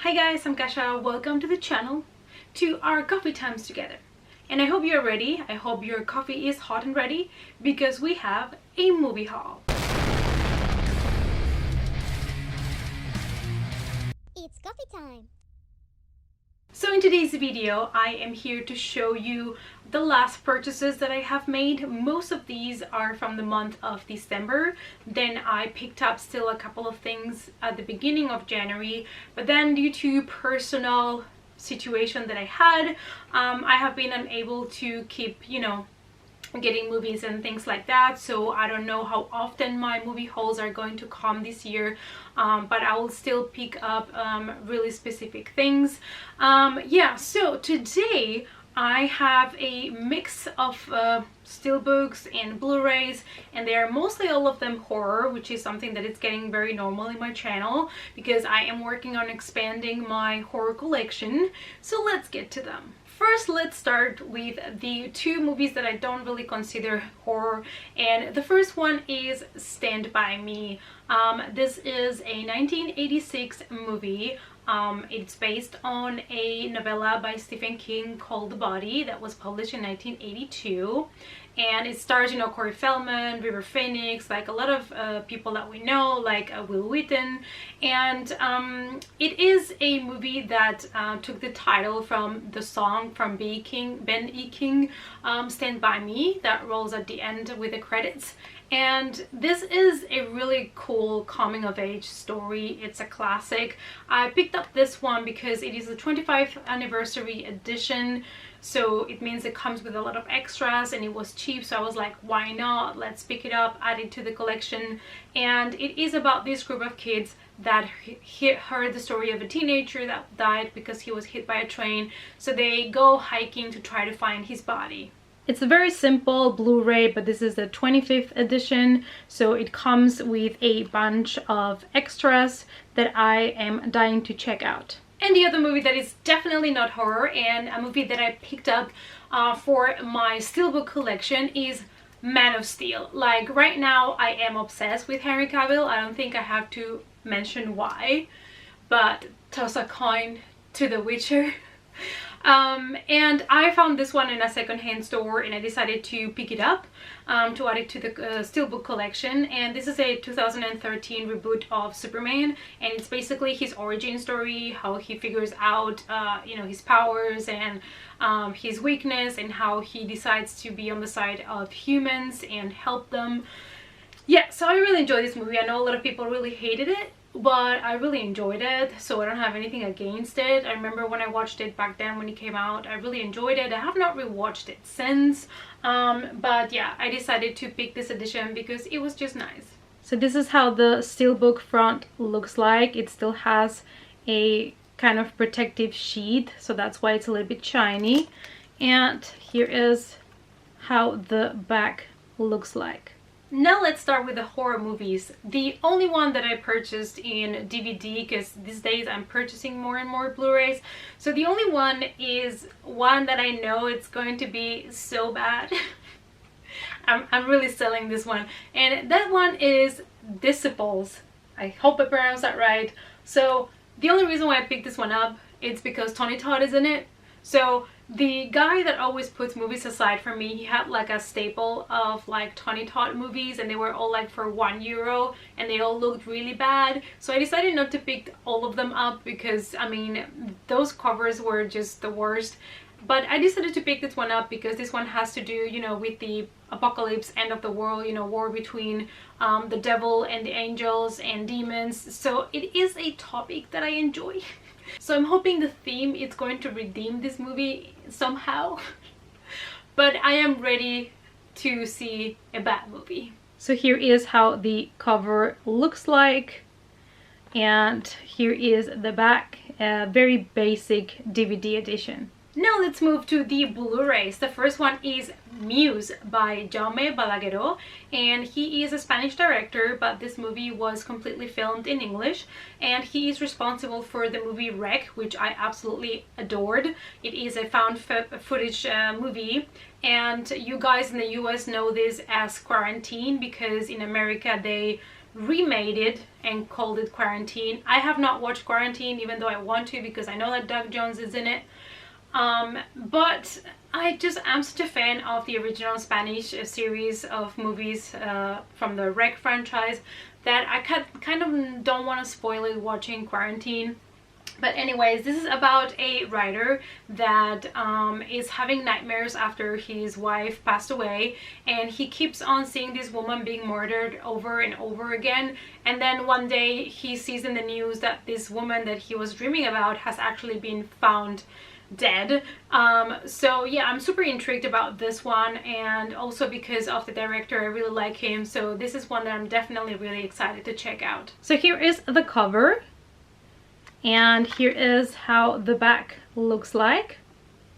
Hi guys, I'm Kasha. Welcome to the channel, to our coffee times together. And I hope you're ready. I hope your coffee is hot and ready because we have a movie haul. It's coffee time! So in today's video, I am here to show you the last purchases that I have made. Most of these are from the month of December. Then I picked up still a couple of things at the beginning of January, but then due to personal situation that I had, I have been unable to keep, getting movies and things like that, so I don't know how often my movie hauls are going to come this year, but I will still pick up really specific things. Yeah, so today I have a mix of steelbooks and Blu-rays, and they are mostly all of them horror, which is something that is getting very normal in my channel because I am working on expanding my horror collection. So let's get to them. First, let's start with the two movies that I don't really consider horror, and the first one is Stand By Me. This is a 1986 movie. It's based on a novella by Stephen King called The Body that was published in 1982, and it stars, Corey Feldman, River Phoenix, like a lot of people that we know, like Will Wheaton. And it is a movie that took the title from the song from Ben E. King, Stand By Me, that rolls at the end with the credits. And this is a really cool coming of age story. It's a classic. I picked up this one because it is the 25th anniversary edition, so it means it comes with a lot of extras and it was cheap, so I was like, why not? Let's pick it up, add it to the collection. And it is about this group of kids that heard the story of a teenager that died because he was hit by a train, so they go hiking to try to find his body. It's a very simple Blu-ray, but this is the 25th edition, so it comes with a bunch of extras that I am dying to check out. And the other movie that is definitely not horror, and a movie that I picked up for my steelbook collection, is Man of Steel. Like, right now I am obsessed with Henry Cavill. I don't think I have to mention why, but toss a coin to The Witcher. And I found this one in a secondhand store, and I decided to pick it up to add it to the steelbook collection. And this is a 2013 reboot of Superman, and it's basically his origin story, how he figures out his powers and his weakness, and how he decides to be on the side of humans and help them. Yeah, so I really enjoyed this movie. I know a lot of people really hated it, but I really enjoyed it, so I don't have anything against it. I remember when I watched it back then when it came out, I really enjoyed it. I have not rewatched it since, but yeah, I decided to pick this edition because it was just nice. So this is how the steelbook front looks like. It still has a kind of protective sheet, so that's why it's a little bit shiny. And here is how the back looks like. Now let's start with the horror movies. The only one that I purchased in DVD, because these days I'm purchasing more and more Blu-rays, so the only one is one that I know it's going to be so bad. I'm really selling this one, and that one is Disciples. I hope I pronounced that right. So the only reason why I picked this one up is because Tony Todd is in it. So the guy that always puts movies aside for me, he had like a staple of like Tony Todd movies, and they were all like for €1, and they all looked really bad. So I decided not to pick all of them up because, I mean, those covers were just the worst. But I decided to pick this one up because this one has to do, with the apocalypse, end of the world, war between the devil and the angels and demons. So it is a topic that I enjoy. So I'm hoping the theme is going to redeem this movie somehow. But I am ready to see a bad movie. So here is how the cover looks like. And here is the back, a very basic DVD edition. Now let's move to the Blu-rays. The first one is Muse by Jaume Balagueró, and he is a Spanish director, but this movie was completely filmed in English, and he is responsible for the movie Wreck, which I absolutely adored. It is a found footage movie, and you guys in the US know this as Quarantine because in America they remade it and called it Quarantine. I have not watched Quarantine, even though I want to, because I know that Doug Jones is in it. But I just am such a fan of the original Spanish series of movies from the Rec franchise that I kind of don't want to spoil it watching Quarantine. But anyways, this is about a writer that is having nightmares after his wife passed away, and he keeps on seeing this woman being murdered over and over again. And then one day he sees in the news that this woman that he was dreaming about has actually been found dead. So yeah, I'm super intrigued about this one, and also because of the director, I really like him, so this is one that I'm definitely really excited to check out. So here is the cover, and here is how the back looks like.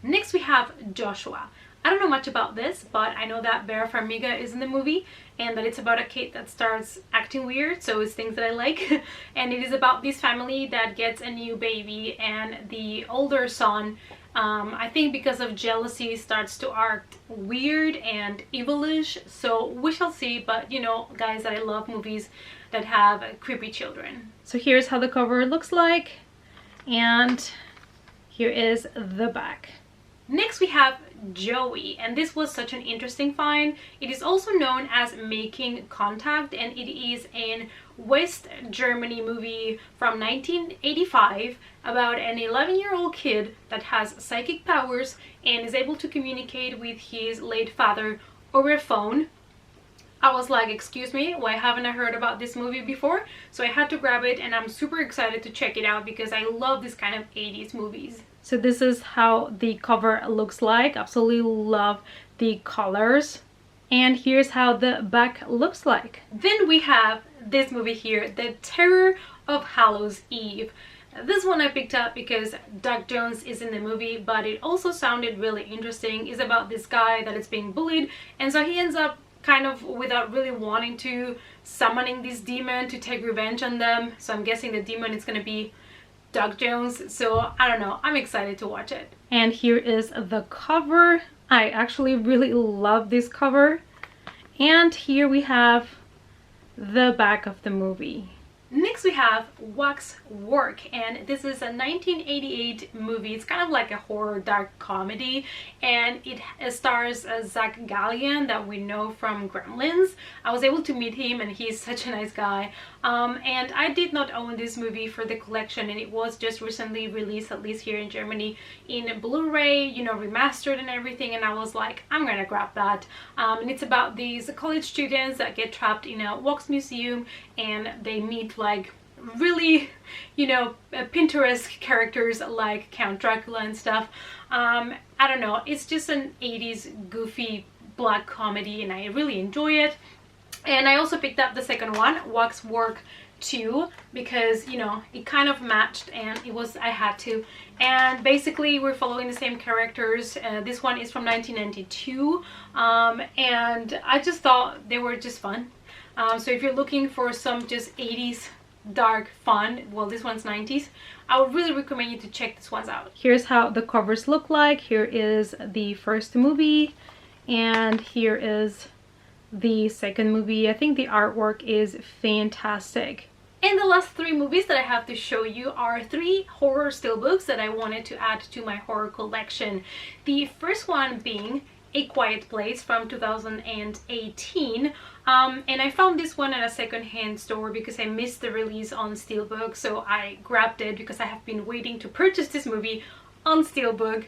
Next we have Joshua. I don't know much about this, but I know that Vera Farmiga is in the movie and that it's about a kid that starts acting weird, so it's things that I like. And it is about this family that gets a new baby, and the older son, I think because of jealousy, starts to act weird and evilish, so we shall see. But you know, guys, that I love movies that have creepy children. So here's how the cover looks like, and here is the back. Next we have Joey, and this was such an interesting find. It is also known as Making Contact, and it is an West Germany movie from 1985 about an 11-year-old kid that has psychic powers and is able to communicate with his late father over a phone. I was like, excuse me, why haven't I heard about this movie before? So I had to grab it, and I'm super excited to check it out because I love this kind of 80s movies. So this is how the cover looks like. Absolutely love the colors. And here's how the back looks like. Then we have this movie here, The Terror of Hallows Eve. This one I picked up because Doug Jones is in the movie, but it also sounded really interesting. It's about this guy that is being bullied, and so he ends up kind of, without really wanting to, summoning this demon to take revenge on them. So I'm guessing the demon is going to be Doug Jones, so I don't know, I'm excited to watch it. And here is the cover. I actually really love this cover. And here we have the back of the movie. Next we have Waxwork, and this is a 1988 movie. It's kind of like a horror dark comedy, and it stars Zach Galligan that we know from Gremlins. I was able to meet him, and he's such a nice guy. And I did not own this movie for the collection, and it was just recently released, at least here in Germany, in blu-ray, you know, remastered and everything, and I was like, I'm gonna grab that. And it's about these college students that get trapped in a wax museum, and they meet like really, you know, Pinterest characters like Count Dracula and stuff. I don't know, it's just an 80s goofy black comedy, and I really enjoy it. And I also picked up the second one, Waxwork 2, because, you know, it kind of matched, and it was, I had to. And basically we're following the same characters. This one is from 1992, and I just thought they were just fun. So if you're looking for some just 80s dark fun, well, this one's 90s, I would really recommend you to check this one out. Here's how the covers look like. Here is the first movie, and here is the second movie. I think the artwork is fantastic. And the last three movies that I have to show you are three horror steelbooks that I wanted to add to my horror collection. The first one being A Quiet Place from 2018, and I found this one at a second-hand store because I missed the release on steelbook, so I grabbed it because I have been waiting to purchase this movie on steelbook.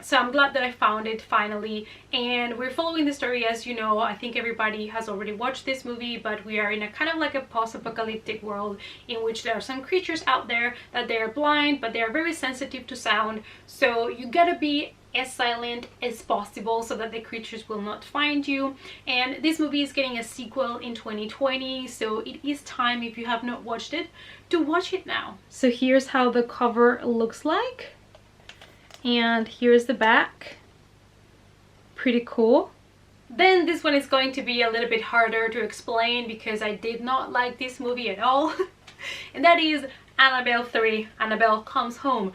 So I'm glad that I found it finally, and we're following the story. As you know, I think everybody has already watched this movie, but we are in a kind of like a post-apocalyptic world in which there are some creatures out there that they are blind, but they are very sensitive to sound, so you gotta be as silent as possible so that the creatures will not find you. And this movie is getting a sequel in 2020, so it is time, if you have not watched it, to watch it now. So here's how the cover looks like, and here's the back. Pretty cool. Then this one is going to be a little bit harder to explain because I did not like this movie at all. And that is Annabelle 3, Annabelle Comes Home.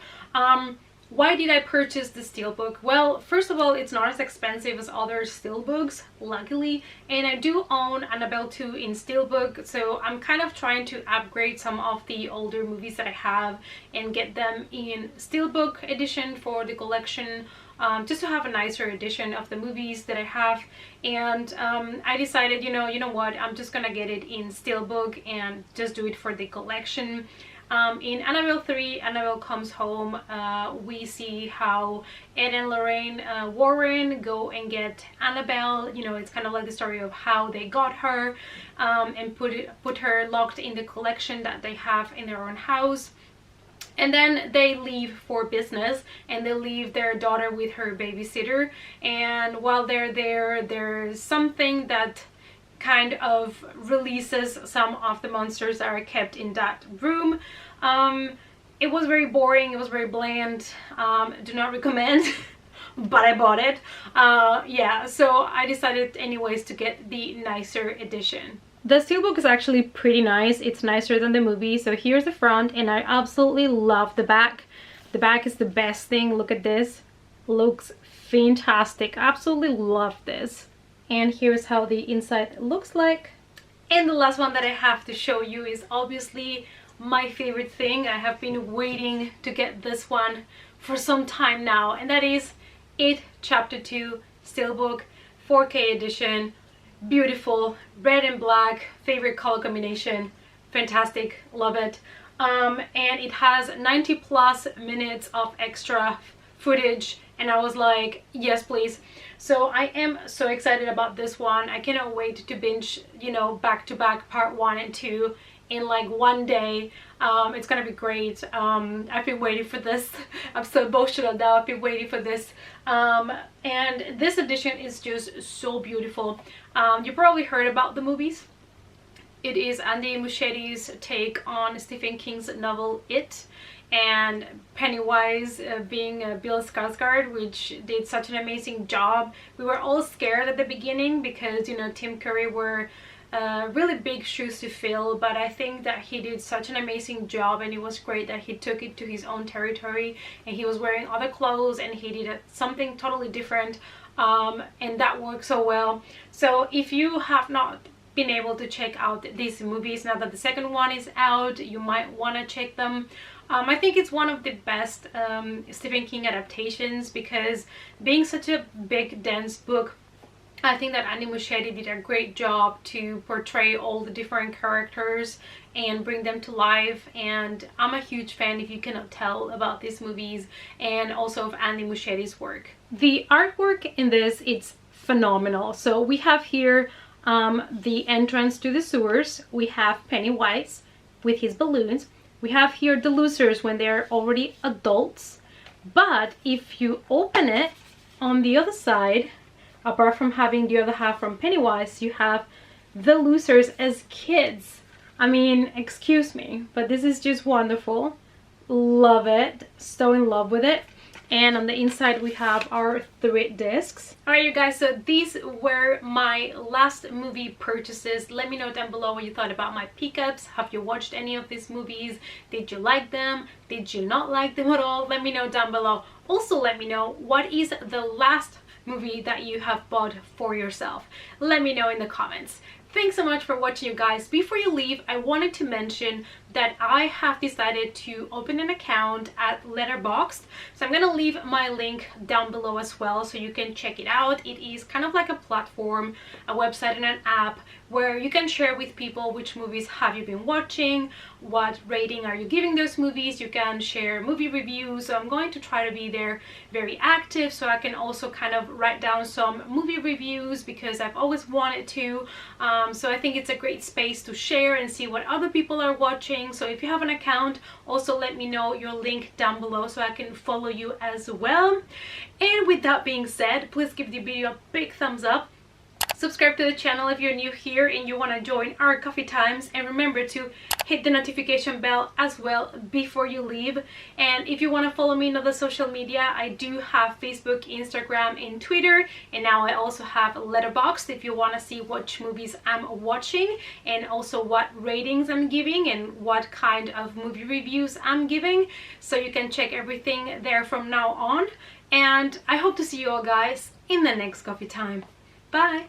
Why did I purchase the steelbook? Well, first of all, it's not as expensive as other steelbooks, luckily, and I do own Annabelle 2 in steelbook, so I'm kind of trying to upgrade some of the older movies that I have and get them in steelbook edition for the collection, just to have a nicer edition of the movies that I have. And I decided, you know what, I'm just gonna get it in steelbook and just do it for the collection. In Annabelle 3, Annabelle Comes Home, we see how Ed and Lorraine Warren go and get Annabelle. You know, it's kind of like the story of how they got her and put her locked in the collection that they have in their own house. And then they leave for business, and they leave their daughter with her babysitter. And while they're there, there's something that kind of releases some of the monsters that are kept in that room. It was very boring, it was very bland, do not recommend. But I bought it. Yeah, so I decided anyways to get the nicer edition. The steelbook is actually pretty nice. It's nicer than the movie. So here's the front, and I absolutely love the back. The back is the best thing. Look at this, looks fantastic. Absolutely love this. And here's how the inside looks like. And the last one that I have to show you is obviously my favorite thing. I have been waiting to get this one for some time now, and that is It Chapter 2 Steelbook 4K edition. Beautiful, red and black, favorite color combination, fantastic, love it. And it has 90 plus minutes of extra footage, and I was like, yes please. So I am so excited about this one. I cannot wait to binge, you know, back to back part 1 and 2 in like one day. It's gonna be great. I've been waiting for this. I'm so emotional now. I've been waiting for this. And this edition is just so beautiful. You probably heard about the movies. It is Andy Muschietti's take on Stephen King's novel It, and Pennywise being Bill Skarsgård, which did such an amazing job. We were all scared at the beginning because, you know, Tim Curry were really big shoes to fill, but I think that he did such an amazing job, and it was great that he took it to his own territory, and he was wearing other clothes and he did something totally different, and that worked so well. So if you have not been able to check out these movies now that the second one is out, you might want to check them. I think it's one of the best Stephen King adaptations, because being such a big dense book, I think that Andy Muschietti did a great job to portray all the different characters and bring them to life. And I'm a huge fan, if you cannot tell, about these movies and also of Andy Muschietti's work. The artwork in this, it's phenomenal. So we have here the entrance to the sewers. We have Pennywise with his balloons. We have here the losers when they're already adults. But if you open it, on the other side, apart from having the other half from Pennywise, you have the losers as kids. I mean, excuse me, but this is just wonderful. Love it. So in love with it. And on the inside we have our 3 discs. Alright you guys, so these were my last movie purchases. Let me know down below what you thought about my pickups. Have you watched any of these movies? Did you like them? Did you not like them at all? Let me know down below. Also let me know, what is the last movie that you have bought for yourself? Let me know in the comments. Thanks so much for watching, you guys. Before you leave, I wanted to mention that I have decided to open an account at Letterboxd. So I'm gonna leave my link down below as well, so you can check it out. It is kind of like a platform, a website and an app where you can share with people which movies have you been watching, what rating are you giving those movies. You can share movie reviews. So I'm going to try to be there very active, so I can also kind of write down some movie reviews, because I've always wanted to. So I think it's a great space to share and see what other people are watching. So if you have an account, also let me know your link down below so I can follow you as well. And with that being said, please give the video a big thumbs up, Subscribe to the channel if you're new here and you want to join our coffee times, and remember to hit the notification bell as well before you leave. And if you want to follow me on other social media, I do have Facebook, Instagram, and Twitter, and now I also have Letterboxd if you want to see which movies I'm watching and also what ratings I'm giving and what kind of movie reviews I'm giving, so you can check everything there from now on. And I hope to see you all guys in the next coffee time. Bye!